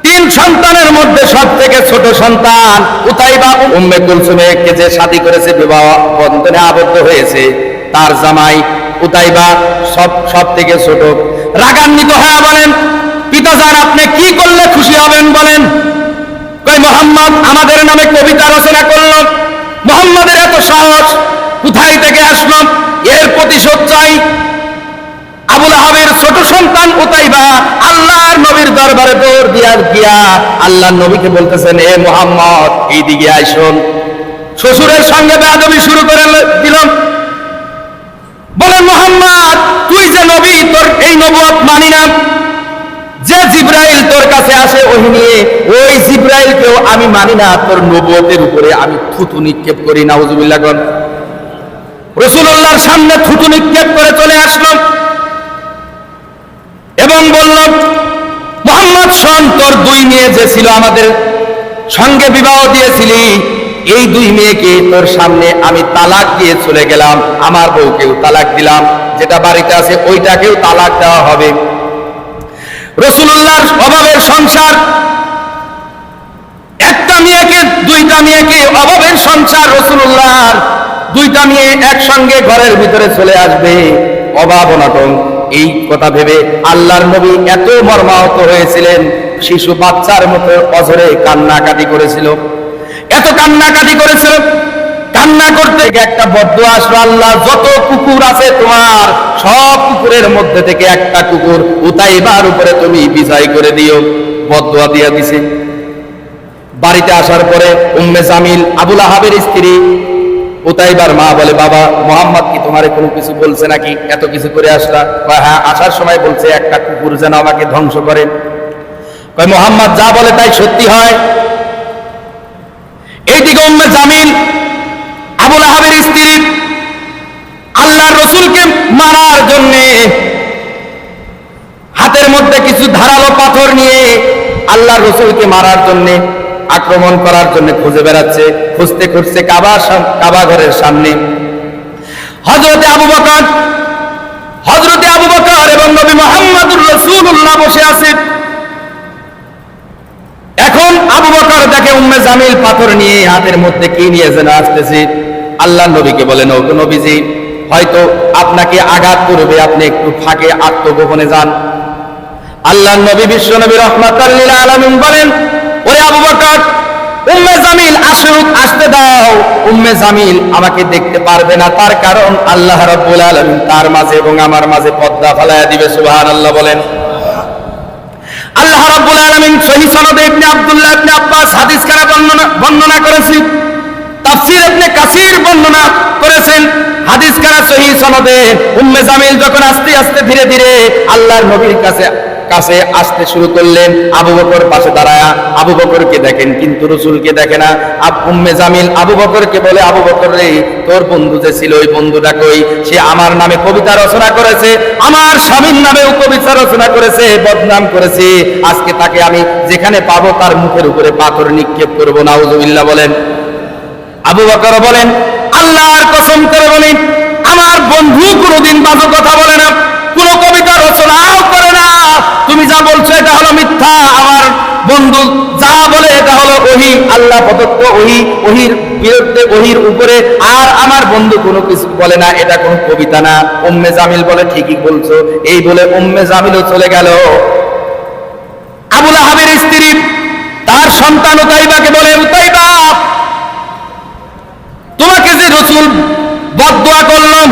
3 সন্তানের মধ্যে সব থেকে ছোট সন্তান উতাইবা, উম্মে কুলসুমকে যে শাদী করেছে, বিবাহ বন্ধনে আবদ্ধ হয়েছে, তার জামাই উতাইবা সব থেকে ছোট। রাগান্বিত হয়ে বলেন, পিতাজান আপনি কি করলে খুশি হবেন বলেন? কই, মুহাম্মদ আমাদের নামে কবিতা রচনা করলো, মুহাম্মাদের এত সাহস কোথায় থেকে আসলো? এর প্রতিশোধ চাই। আবু লাহাবের ছোট সন্তান উতাইবা আল্লাহর নবীর দরবারে দৌড় দিয়া আল্লাহর নবীকে বলতেছেন, এ মুহাম্মদ এইদিকে আইসুন। শ্বশুরের সঙ্গে বেয়াদবি শুরু করে দিলাম। বলেন, মুহাম্মদ তুই যে নবী, তোর এই নবুয়ত মানি না। যে জিবরাইল তোর কাছে আসে ওহী নিয়ে, ওই জিবরাইলকেও আমি মানি না। তোর নবুয়তের উপরে আমি থুতু নিক্ষেপ করি। নাউজুবিল্লাহ। রাসূলুল্লাহর সামনে থুতু নিক্ষেপ করে চলে আসলাম এবং বলল, মুহাম্মদ শোন, তোর 2 মেয়ে যে ছিল আমাদের সঙ্গে বিবাহ দিয়েছিলি, এই 2 মেয়েকে তোর সামনে আমি তালাক দিয়ে চলে গেলাম। আমার বউকেও তালাক দিলাম, যেটা বাড়িতে আছে ওইটাকেও তালাক দেওয়া হবে। রাসূলুল্লাহর অভাবের সংসার, একটা মেয়েকে 2টা মেয়েকে অভাবের সংসার। রাসূলুল্লাহর 2টা মেয়ে একসঙ্গে ঘরের ভিতরে চলে আসবে, অভাব অনটন। এই কথা ভেবে আল্লাহর নবী এত মর্মাহত হয়েছিলেন, শিশু বাচ্চার মতো অঝরে কান্নাকাটি করেছিল, এত কান্নাকাটি করেছিল। কান্না করতে একটা বদদুয়া আসলো, আল্লাহ যত কুকুর আছে তোমার, সব কুকুরের মধ্যে থেকে একটা কুকুর উতাইবার উপরে তুমি বিজয় করে দিও। বদদুয়া দিয়া দিছে। বাড়িতে আসার পরে উম্মে জামিল, আবু লাহাবের স্ত্রী, উতাইবার মা বলে, বাবা মুহাম্মদ কি তোমারে কোনো কিছু বলছে নাকি? এত কিছু করে আসলা? হ্যাঁ, আসার সময় বলছে একটা কুকুর যেন আমাকে ধ্বংস করে। কয়, মুহাম্মদ যা বলে তাই সত্যি হয়? এইদিকে উম্মে জামিল, আবু লাহাবের স্ত্রী, আল্লাহর রাসূলকে মারার জন্য হাতের মধ্যে কিছু ধারালো পাথর নিয়ে আল্লাহর রাসূলকে মারার জন্য, আক্রমণ করার জন্য খুঁজে বেড়াচ্ছে। খুঁজতে খুঁজতে কাবা ঘরের সামনে হযরতে আবু বকর, হযরতে আবু বকর এবং নবী মুহাম্মদুর রাসূলুল্লাহ বসে আছেন। এখন আবু বকর দেখে উম্মে জামিল পাথর নিয়ে হাতের মধ্যে কি নিয়ে যেন আসতেছে। আল্লাহ নবীকে বলেন, ও নবীজি, হয়তো আপনাকে আঘাত করবে, আপনি একটু ফাঁকে আত্মগোপনে যান। আল্লাহ নবী বিশ্ব নবী রাহমাতাল লিল আলামিন বলেন, ওরে আবু বকর, উম্মে জামিল আসুক, আসতে দাও। উম্মে জামিল আমাকে দেখতে পারবে না, তার কারণ আল্লাহ রাব্বুল আলামিন তার মাঝে এবং আমার মাঝে পর্দা ফেলায়া দিবে। সুবহানাল্লাহ বলেন। আল্লাহ রাব্বুল আলামিন সহিহ সনদে ইবনে আব্দুল্লাহ ইবনে আব্বাস হাদিস কারা বর্ণনা করেছেন, তাফসীর ইবনে কাসির বর্ণনা করেছেন হাদিস কারা সহিহ সনদে। উম্মে জামিল যখন আস্তে আস্তে ধীরে ধীরে আল্লাহর নবীর কাছে আসতে শুরু করলেন, আবু বকর পাশে দাঁড়ায়া আবু বকরকে দেখেন কিন্তু রাসূলকে দেখে না। উম্মে জামিল আবু বকরকে বলে, আবু বকর রে, তোর বন্ধু যে ছিল ওই বন্ধুটা কই? সে আমার নামে কবিতা রচনা করেছে, আমার স্বামীর নামেও কবিতা রচনা করেছে, বদনাম করেছে। আজকে তাকে আমি যেখানে পাবো তার মুখের উপরে পাথর নিক্ষেপ করবো। নাউজুবিল্লাহ বলেন। আবু বকর বলেন, আল্লাহর কসম করে বলি, আমার বন্ধু কোনোদিন বাজে কথা বলে না, কোন কবিতা রচনাও করে না। তুমি যা বলছো এটা হলো মিথ্যা। আমার বন্ধু যা বলে এটা হলো ওহী, আল্লাহ প্রদত্ত ওহী, ওহীর বিরুদ্ধে ওহীর উপরে। আর আমার বন্ধু কোনো কিছু বলে না, এটা কোনো কবিতা না। উম্মে জামিল বলে, ঠিকই বলছো। এই বলে উম্মে জামিলও চলে গেল। আবু লাহাবের স্ত্রী তার সন্তান উতাইবাকে বলে, উতাইবা, তোমাকে যে রাসূল বদদুয়া করলাম,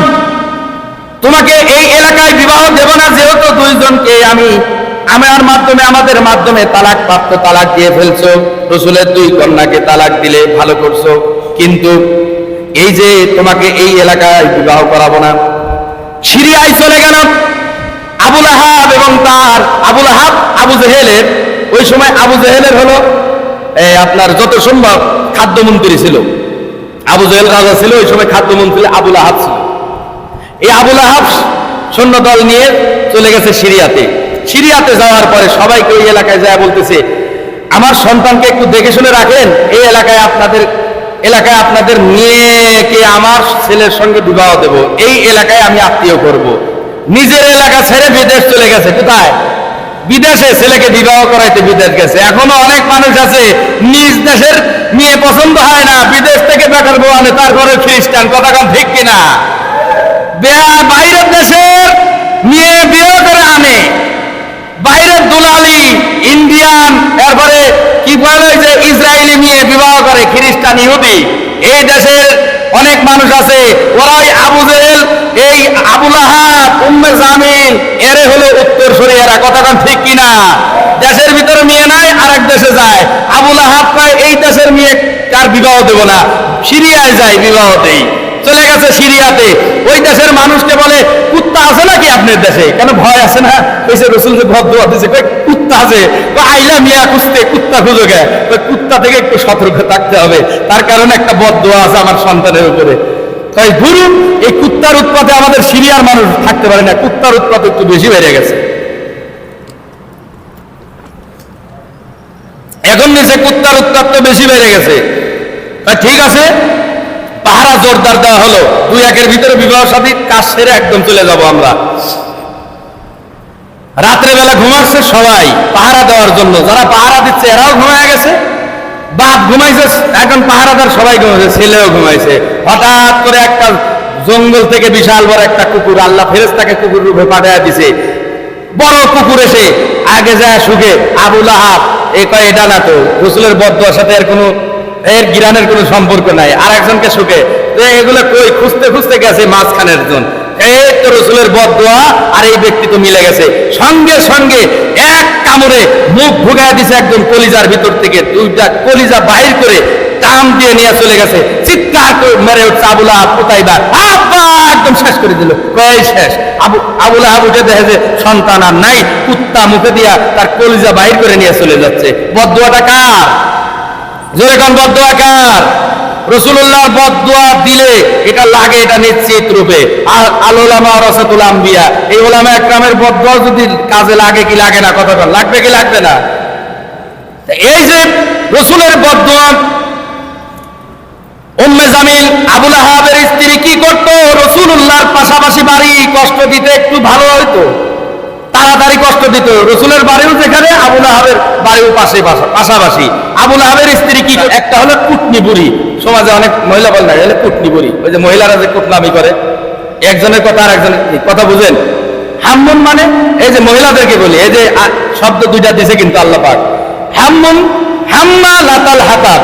তোমাকে এই এলাকায় বিবাহ দেব না, যেহেতু দুইজনকে আমাদের মাধ্যমে তালাক প্রাপ্ত, তালাক দিয়ে ফেলছো, রাসূলের দুই কন্যাকে তালাক দিলে ভালো করছো, কিন্তু এই যে তোমাকে এই এলাকায় বিবাহ করাবো না। সিরিয়ায় চলে গেল আবু লাহাব এবং তার আবু জেহেলের, ওই সময় আবু জেহেলের হলো আপনার যত সম্ভব খাদ্যমন্ত্রী ছিল। আবু জেহেল রাজা ছিল, ওই সময় খাদ্যমন্ত্রী আবু লাহাব ছিল। এই আবু লাহাব সৈন্যদল নিয়ে চলে গেছে সিরিয়াতে। সিরিয়াতে যাওয়ার পরে সবাইকে ওই এলাকায় যায় বলতেছে, আমার সন্তানকে একটু দেখে শুনে রাখেন, এই এলাকায় আপনাদের মেয়েকে আমার ছেলের সঙ্গে বিবাহ দেব, এই এলাকায় আমি আত্মীয় করব। নিজের এলাকা ছেড়ে বিদেশ চলে গেছে। কোথায়? বিদেশে ছেলেকে বিবাহ করাইতে বিদেশ গেছে। এখনো অনেক মানুষ আছে নিজ দেশের মেয়ে পছন্দ হয় না, বিদেশ থেকে বেকার বউ আনে, তারপরে খ্রিস্টান। কথা কম ঠিক কিনা? বাইরের দেশের মেয়ে বিয়ে করে আনে, বাইরের দুলালি ইন্ডিয়ান, এরপরে কি বলে যে ইসরায়েলি মেয়ে বিবাহ করে খ্রিস্টান ইহুদি। এই দেশের অনেক মানুষ আছে, ওরা ওই আবু জেহেল, এই আবু লাহাব, উম্মে জামিল, এরে হলো উত্তরসূরি এরা। কথা কন ঠিক কিনা? দেশের ভিতরে মেয়ে নাই, আরেক দেশে যায়। আবু লাহাব কয়, এই দেশের মেয়ে কার বিবাহ দেব না, সিরিয়ায় যায় বিবাহ দেই। চলে গেছে সিরিয়াতে। ওই দেশের মানুষকে বলে, কুত্তা আছে নাকি আপনার দেশে? কেন ভয় আছে না? কইছে রাসূল যে বদদুয়া দিয়েছে, কুত্তা আছে। আইলা মিয়া খুঁজতে, কুত্তা খুঁজো গে? কুত্তা থেকে একটু সতর্ক থাকতে হবে, তার কারণে একটা বদদুয়া আছে আমার সন্তানের উপরে। তাই গুরু, এই কুত্তার উৎপাতে আমাদের সিরিয়ার মানুষ থাকতে পারে না, কুত্তার উৎপাত একটু বেশি বেড়ে গেছে। এখন নিচে কুত্তার উৎপাত তো বেশি বেড়ে গেছে। ঠিক আছে, পাহারা জোরদার দেওয়া হলো, 2-1 ভিতরে বিবাহ শাদী কাজ সেরে একদম চলে যাব আমরা। রাত্রেবেলা ঘুমাচ্ছে সবাই পাহারা দেওয়ার জন্য, যারা পাহারা দিচ্ছে এরাও ঘুমায় গেছে, বাপ ঘুমাইছে, এখন পাহারাদার সবাই ঘুমাইছে, ছেলেও ঘুমাইছে। হঠাৎ করে একটা জঙ্গল থেকে বিশাল বড় একটা কুকুর, আল্লাহ ফেরেশতাকে কুকুর রূপে পাঠিয়ে দিছে। বড় কুকুর এসে আগে যায় শুকে, আবু লাহাব কয়, এটা না তো, রাসূলের বদদুয়ার সাথে এর গিরানের কোনো সম্পর্ক নাই। আর একজনকে শুকে, এগুলো কই খুঁজতে খুঁজতে গেছে মাঝখানের জন, এই তো রাসূলের বদদুয়া আর এই ব্যক্তি তো মিলে গেছে। সঙ্গে সঙ্গে এক কামড়ে মুখ ঢুকায় দিছে একদম কলিজার ভিতর থেকে, 2টা কলিজা বাহির করে টান দিয়ে নিয়ে চলে গেছে। চিৎকার করে মেরে উঠছে আবু লাহাব, উতাইবা, আব্বা, একদম শেষ করে দিল। কয় শেষ? আবু লাহাব উঠে দেখে যে সন্তান আর নাই, কুত্তা মুখে দিয়া তার কলিজা বাহির করে নিয়ে চলে যাচ্ছে। বদদুয়াটা কার? জোরে কোন বদদুয়া কার? রাসূলুল্লাহর বদদুয়া দিলে এটা লাগে, এটা নিশ্চিত রূপে। আল উলামা ওয়ারাসাতুল আম্বিয়া, এই উলামা একরামের বদদুয়া যদি কাজে লাগে কি লাগে না? কথা বল, লাগবে কি লাগবে না? এই যে রাসূলের বদদুয়া উম্মে জামিল আবুল আহাবের স্ত্রী কি করত? রাসূলুল্লাহর পাশাপাশি বাড়ি, কষ্ট দিতে একটু ভালো হইতো, তাড়াতাড়ি কষ্ট দিত। রাসূলের বাড়িও যেখানে, আবুল আহাবের বাড়িও পাশাপাশি। আবুল আহাবের স্ত্রী কি, একটা হলো কুটনি বুড়ি, সমাজে অনেক মহিলা বলে না, এলে কুটনি বুড়ি, ওই যে মহিলারা যে কুটনামি করে, একজনের কথা আর একজনের কথা বুঝেন। হাম্মুন মানে এই যে মহিলাদেরকে বলি, এই যে শব্দ দুইটা দিছে কিন্তু আল্লাহ পাক, হাম্মুন হাম্মালাতাল হাতাব,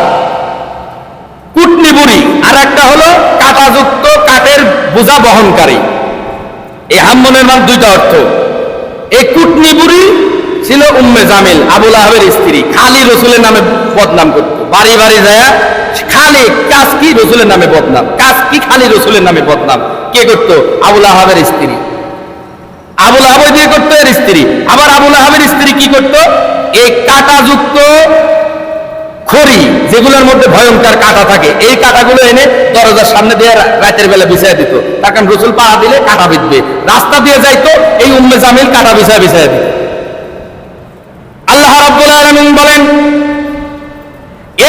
কুটনি বুড়ি, আর একটা হলো কাঁটাযুক্ত কাঠের বোঝা বহনকারী। এই হাম্মুনের নাম দুইটা অর্থ। এই কুটনি বুড়ি ছিল উম্মে জামিল, আবুল আহাবের স্ত্রী। খালি রসুলের নামে বদনাম করত, বাড়ি বাড়ি যায় খালি কাজ কি রসুলের নামে বদনাম, কাজ কি খালি রসুলের নামে বদনাম। কে করতো? আবুল আহাবের স্ত্রী। আবুল আহাব দিয়ে করতো এর স্ত্রী। আবার আবুল আহাবের স্ত্রী কি করতো? এই কাঁটাযুক্ত খড়ি, যেগুলোর মধ্যে ভয়ঙ্কর কাঁটা থাকে, এই কাঁটাগুলো এনে দরজার সামনে দিয়ে রাতের বেলা বিছায় দিত। তার কারণ রসুল পাড়া দিলে কাঁটা বিঁধবে, রাস্তা দিয়ে যাইতো, এই উম্মে জামিল কাঁটা বিছায় দিত। আল্লাহ রাব্বুল আলামিন বলেন,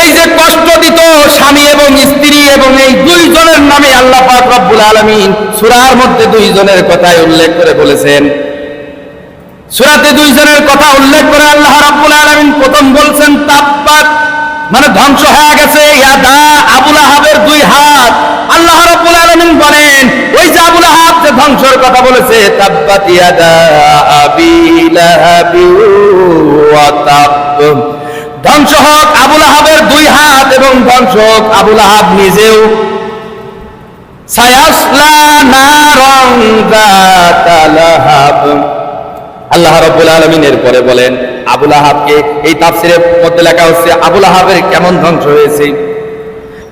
এই যে কষ্ট দিত স্বামী এবং স্ত্রী, এবং এই দুইজনের নামে আল্লাহ পাক রব্বুল আলামিন সূরার মধ্যে দুইজনের কথাই উল্লেখ করে বলেছেন। সূরাতে দুইজনের কথা উল্লেখ করে আল্লাহ রাব্বুল আলামিন প্রথম বলছেন তাব্বাত, মানে ধ্বংস হয়ে গেছে, ইয়াদা আবুল আহাবের দুই হাত। আল্লাহ রাব্বুল আলামিন বলেন, ওই যে আবুল আহাব যে ধ্বংসের কথা বলেছে, তাব্বাত ইয়াদা আবি লাহাবি ওয়া তাব, ধ্বংস হোক আবুল আহাবের দুই হাত, এবং ধ্বংস হোক আবুল আহাব নিজেও। সায়াসলা নারন যাতা লাহাব। আল্লাহ রাব্বুল আলামিন এর পরে বলেন আবুল আহাবকে, এই তাফসিরের মধ্যে লেখা হচ্ছে আবুল আহাবের কেমন ধ্বংস হয়েছে।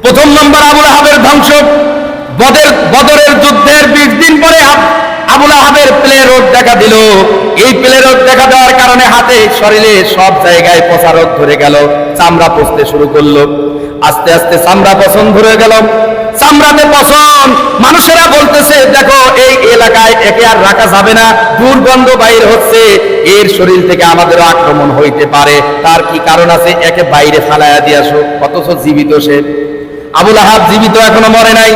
প্রথম নম্বর আবুল আহাবের ধ্বংস, বদরের যুদ্ধের 20 দিন পরে আবুল আহাবের প্লে রোগ দেখা দিল। এই প্লে রোগ দেখা দেওয়ার কারণে হাতে শরীরে সব জায়গায় পচা রোগ ধরে গেল, চামড়া পচতে শুরু করলো। আস্তে আস্তে চামড়া পচন ধরে গেল, চামড়াতে পচন। মানুষেরা বলতেছে, দেখো এই এলাকায় একে আর রাখা যাবে না, দুর্গন্ধ বাইর হচ্ছে, এর শরীর থেকে আমাদের আক্রমণ হইতে পারে। তার কি কারণ আছে? একে বাইরে ফালাইয়া দিয়ে আসো। অথচ জীবিত সে। আবুল আহাব জীবিত, এখনো মরে নাই।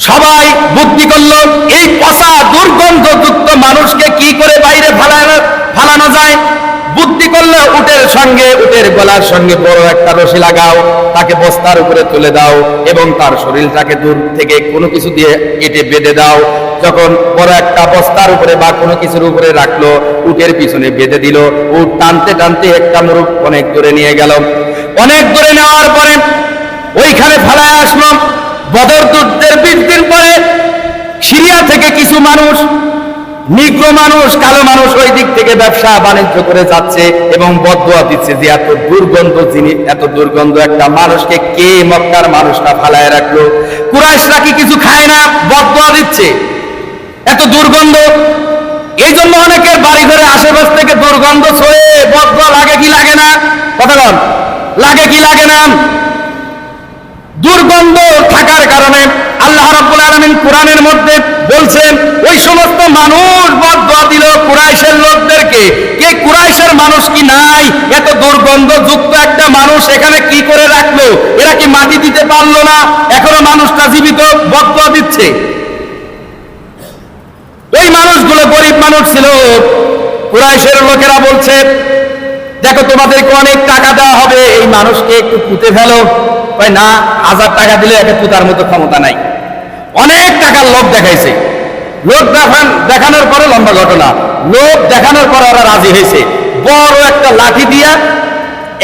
সবাই বুদ্ধি করলো, এই পচা দুর্গন্ধযুক্ত মানুষকে কি করে বাইরে ফালানো যায়। বুদ্ধি করলে উটের গলার সঙ্গে বড় একটা রশি লাগাও, তাকে বস্তার উপরে তুলে দাও, এবং তার শরীরটাকে দূর থেকে কোনো কিছু দিয়ে কেটে বেঁধে দাও। যখন বড় একটা বস্তার উপরে বা কোনো কিছুর উপরে রাখলো, উটের পিছনে বেঁধে দিল। উট টানতে টানতে একটা মুরুখ অনেক দূরে নিয়ে গেল। অনেক দূরে নেওয়ার পরে ওইখানে ফালায় আসলো। বদর যুদ্ধের 20 দিন পরে সিরিয়া থেকে কিছু মানুষ, নিগ্র মানুষ, কালো মানুষ, ওই দিক থেকে ব্যবসা বাণিজ্য করে যাচ্ছে এবং বদদুয়া দিচ্ছে যে এত দুর্গন্ধ এত দুর্গন্ধ একটা মানুষকে কে মক্কার মানুষটা ফালায় রাখলো। কুরাইশরা কি কিছু খায় না? বদদুয়া দিচ্ছে, এত দুর্গন্ধ। এই জন্য অনেকের বাড়ি ঘরে আশেপাশ থেকে দুর্গন্ধ ছড়ে, বদদুয়া লাগে কি লাগে না? কথা বল, লাগে কি লাগে না? দুর্গন্ধ থাকার কারণে আল্লাহ রাব্বুল আলামিন কোরআনের মধ্যে বলছেন, ওই সমস্ত মানুষ বদদুয়া দিল কুরাইশের লোকদেরকে। কে কুরাইশের মানুষ কি নাই? এত দুর্গন্ধ যুক্ত একটা মানুষ এখানে কি করে রাখলো? এরা কি মাটি দিতে পারলো না? এখনো মানুষটা জীবিত, বদদুয়া দিচ্ছে। ওই মানুষগুলো গরিব মানুষ ছিল। কুরাইশের লোকেরা বলছে, দেখো তোমাদেরকে অনেক টাকা দেওয়া হবে, এই মানুষকে একটু পুঁতে ফেলো। না, 1000 টাকা দিলে একে পুঁতার মতো ক্ষমতা নাই। অনেক টাকার লোভ দেখাইছে। লোভ দেখানোর পরে লম্বা ঘটনা, লোভ দেখানোর পরে ওরা রাজি হয়েছে। বড় একটা লাঠি দিয়া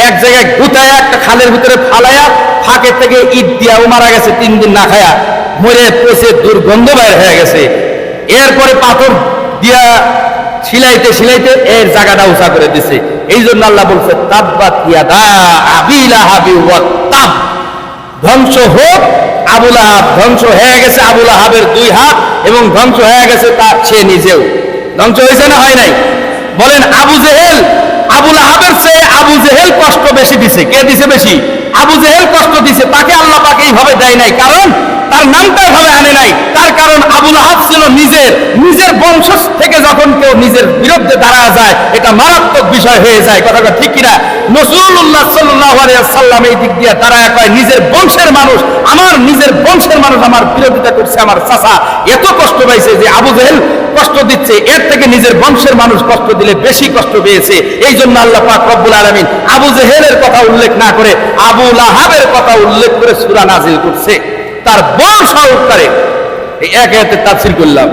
এক জায়গায় গুতায়া একটা খালের ভিতরে ফালাইয়া, ফাঁকের থেকে ইট দিয়া ও মারা গেছে 3 দিন না খায়া, মরে পচে দুর্গন্ধ বাইর হয়ে গেছে। এরপরে পাথর দিয়া শিলাইতে শিলাইতে এর জায়গাটা উঁচা করে দিছে। এই জন্য আল্লাহ বলছে, তাব্বাত ইয়াদা আবি লাহাবি ওয়া তাব, ধ্বংস হোক আবুল আহাব। ধ্বংস হয়ে গেছে আবুল আহাবের 2 হাত, এবং ধ্বংস হয়ে গেছে সে নিজেও। ধ্বংস হয়েছে না হয় নাই? বলেন, আবু জেহেল আবুল আহাবের চেয়ে আবু জেহেল কষ্ট বেশি দিছে। কে দিছে বেশি? আবু জেহেল কষ্ট দিছে। তাকে আল্লাহ পাক এইভাবে দেয় নাই, কারণ তার নামটা ভাবে আনে নাই। তার কারণ আবুল আহাব ছিল নিজের বংশ থেকে যখন কেউ নিজের বিরুদ্ধে দাঁড়া যায়, এটা মারাত্মক বিষয় হয়ে যায়। কথাটা ঠিক কিনা? রাসূলুল্লাহ সাল্লাল্লাহু আলাইহি ওয়াসাল্লাম এই দিক দিয়ে দাঁড়ায় কয়, নিজের বংশের মানুষ, নিজের বংশের মানুষ আমার বিরোধিতা করছে, আমার চাচা এত কষ্ট পাইছে যে আবু জেহেল কষ্ট দিচ্ছে, এর থেকে নিজের বংশের মানুষ কষ্ট দিলে বেশি কষ্ট পেয়েছে। এই জন্য আল্লাহ পাক রব্বুল আলামিন আবু জেহেলের কথা উল্লেখ না করে আবু লাহাবের কথা উল্লেখ করে সূরা নাজিল করছে। তার বউ সহকারে এই এক আয়াতে তাফসীর করলাম,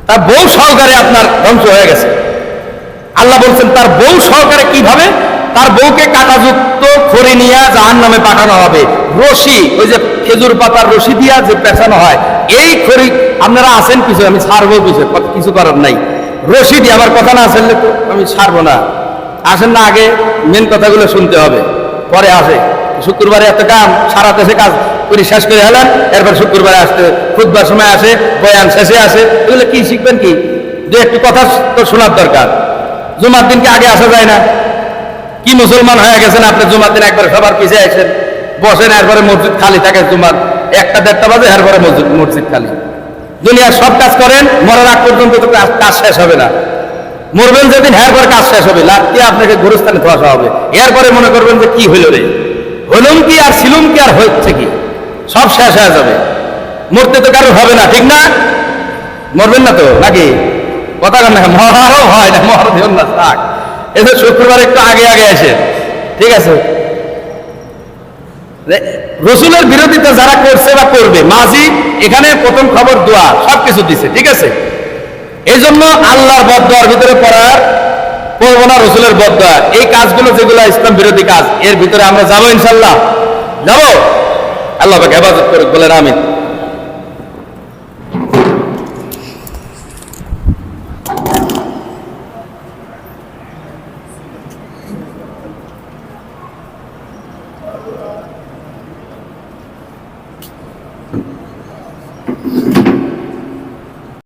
তার বউ সহকারে আপনার ধ্বংস হয়ে গেছে। আল্লাহ বলছেন তার বউ সহকারে কিভাবে? তার বউকে কাঁটাযুক্ত খড়ি নিয়ে জাহান্নামে পাঠানো হবে। রশি, ওই যে খেজুর পাতার রশি দিয়া যে পেঁচানো হয়, এই খড়ি আপনারা আছেন কিছু, আমি ছাড়বো কিছু করার নাই। রশি দিয়ে আমার কথা না আসলে তো আমি ছাড়বো না। আসেন না, আগে মেন কথাগুলো শুনতে হবে, পরে আসে। শুক্রবারে এত কাম, সারা দেশে কাজ করে শেষ করে হলেন, এরপর শুক্রবারে আসতে খুতবার সময় আসে, বয়ান শেষে আসে, এগুলো কি শিখবেন? কি যে একটু কথা তো শোনার দরকার। জুমার দিনকে আগে আসা যায় না? কি মুসলমান হয়ে গেছেন আপনি? জুমার দিন একবার সবার পিছিয়ে আসেন, বসেন, এরপরে মসজিদ খালি থাকে জুমার 1টা-1:30 বাজে, এরপরে মসজিদ খালি। দুনিয়ার সব কাজ করেন, মরার আগ পর্যন্ত তো কাজ শেষ হবে না। মরবেন যেদিন, এরপর কাজ শেষ হবে, লাত্তি আপনাকে গোরস্থানে ধোয়া হবে। এরপরে মনে করবেন যে কি হইল রে, হইলুম কি আর ছিলুম কি আর হচ্ছে কি, সব শেষ হয়ে যাবে। মরতে তো কারো হবে না, ঠিক না? মরবেন না তো নাকি? কথা কন না, মরারও হয় না, মর দেন না, থাক। এসে শুক্রবার একটু আগে আসে, ঠিক আছে? রসুলের বিরোধিতা যারা করছে বা করবে, মাঝি এখানে প্রথম খবর দোয়া সবকিছু দিছে, ঠিক আছে? এই জন্য আল্লাহর বদদোয়ার ভিতরে পড়বো না, রসুলের বদদোয়া। এই কাজগুলো যেগুলো ইসলাম বিরোধী কাজ, এর ভিতরে আমরা যাবো ইনশাল্লাহ, যাবো। আল্লাহ হেফাজত করুক, বলেন আমিন।